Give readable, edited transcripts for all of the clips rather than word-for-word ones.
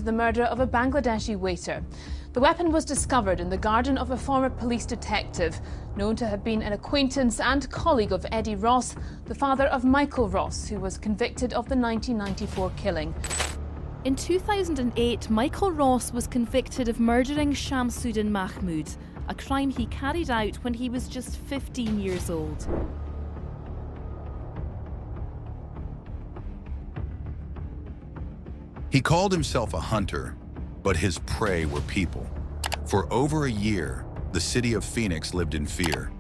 into the murder of a Bangladeshi waiter. The weapon was discovered in the garden of a former police detective, known to have been an acquaintance and colleague of Eddie Ross, the father of Michael Ross, who was convicted of the 1994 killing. In 2008, Michael Ross was convicted of murdering Shamsuddin Mahmood, a crime he carried out when he was just 15 years old. He called himself a hunter, but his prey were people. For over a year, the city of Phoenix lived in fear.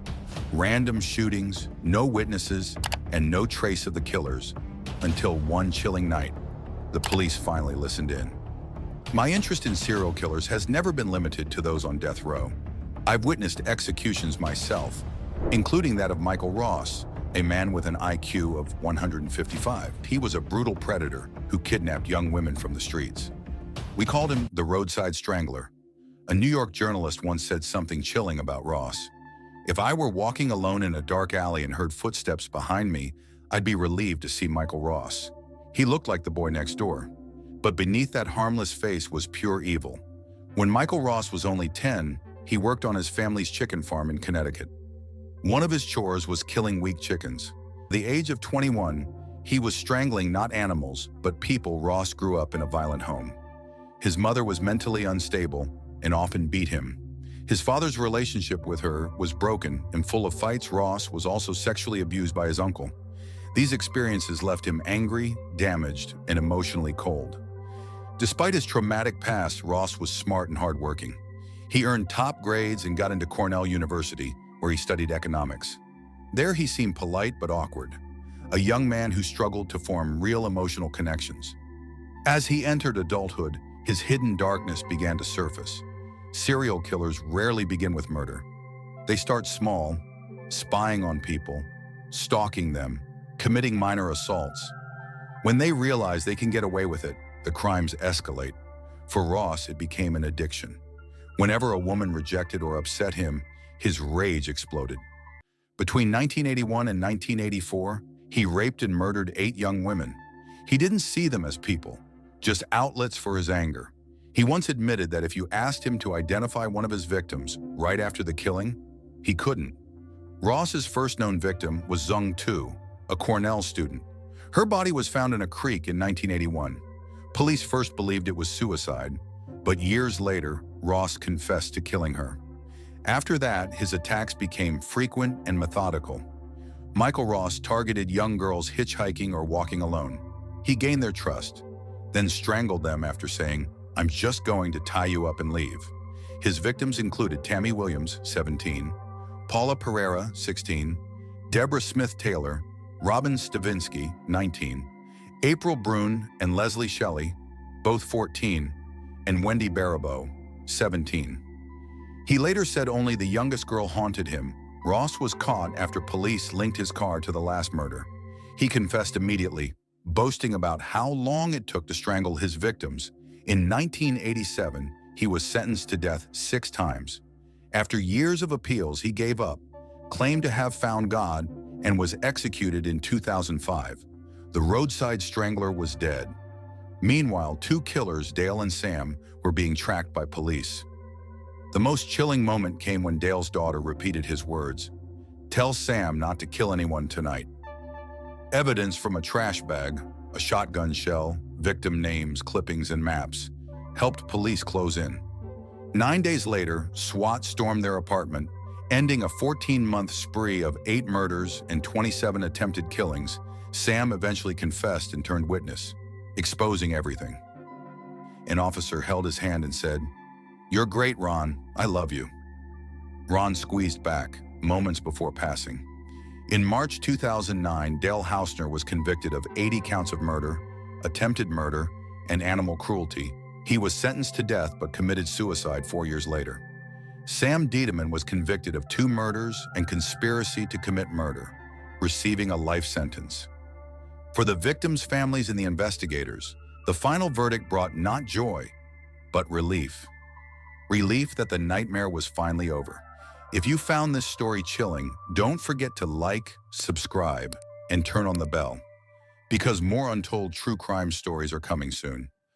Random shootings, no witnesses, and no trace of the killers, until one chilling night, the police finally listened in. My interest in serial killers has never been limited to those on death row. I've witnessed executions myself, including that of Michael Ross, a man with an IQ of 155. He was a brutal predator who kidnapped young women from the streets. We called him the Roadside Strangler. A New York journalist once said something chilling about Ross. If I were walking alone in a dark alley and heard footsteps behind me, I'd be relieved to see Michael Ross. He looked like the boy next door, but beneath that harmless face was pure evil. When Michael Ross was only 10, he worked on his family's chicken farm in Connecticut. One of his chores was killing weak chickens. At the age of 21, he was strangling not animals, but people. Ross grew up in a violent home. His mother was mentally unstable and often beat him. His father's relationship with her was broken and full of fights. Ross was also sexually abused by his uncle. These experiences left him angry, damaged, and emotionally cold. Despite his traumatic past, Ross was smart and hardworking. He earned top grades and got into Cornell University, where he studied economics. There he seemed polite but awkward, a young man who struggled to form real emotional connections. As he entered adulthood, his hidden darkness began to surface. Serial killers rarely begin with murder. They start small, spying on people, stalking them, committing minor assaults. When they realize they can get away with it, the crimes escalate. For Ross, it became an addiction. Whenever a woman rejected or upset him, his rage exploded. Between 1981 and 1984, he raped and murdered 8 young women. He didn't see them as people, just outlets for his anger. He once admitted that if you asked him to identify one of his victims right after the killing, he couldn't. Ross's first known victim was Zung Tu, a Cornell student. Her body was found in a creek in 1981. Police first believed it was suicide, but years later, Ross confessed to killing her. After that, his attacks became frequent and methodical. Michael Ross targeted young girls hitchhiking or walking alone. He gained their trust, then strangled them after saying, "I'm just going to tie you up and leave." His victims included Tammy Williams, 17, Paula Pereira, 16, Deborah Smith Taylor, Robin Stavinsky, 19, April Brune and Leslie Shelley, both 14, and Wendy Baribeau, 17. He later said only the youngest girl haunted him. Ross was caught after police linked his car to the last murder. He confessed immediately, boasting about how long it took to strangle his victims. In 1987, he was sentenced to death 6 times. After years of appeals, he gave up, claimed to have found God, and was executed in 2005. The Roadside Strangler was dead. Meanwhile, 2 killers, Dale and Sam, were being tracked by police. The most chilling moment came when Dale's daughter repeated his words, "Tell Sam not to kill anyone tonight." Evidence from a trash bag, a shotgun shell, victim names, clippings, and maps helped police close in. 9 days later, SWAT stormed their apartment, ending a 14-month spree of 8 murders and 27 attempted killings. Sam eventually confessed and turned witness, exposing everything. An officer held his hand and said, "You're great, Ron. I love you." Ron squeezed back, moments before passing. In March 2009, Dale Hausner was convicted of 80 counts of murder, attempted murder, and animal cruelty. He was sentenced to death but committed suicide 4 years later. Sam Diedemann was convicted of 2 murders and conspiracy to commit murder, receiving a life sentence. For the victims' families and the investigators, the final verdict brought not joy, but relief. Relief that the nightmare was finally over. If you found this story chilling, don't forget to like, subscribe, and turn on the bell, because more untold true crime stories are coming soon.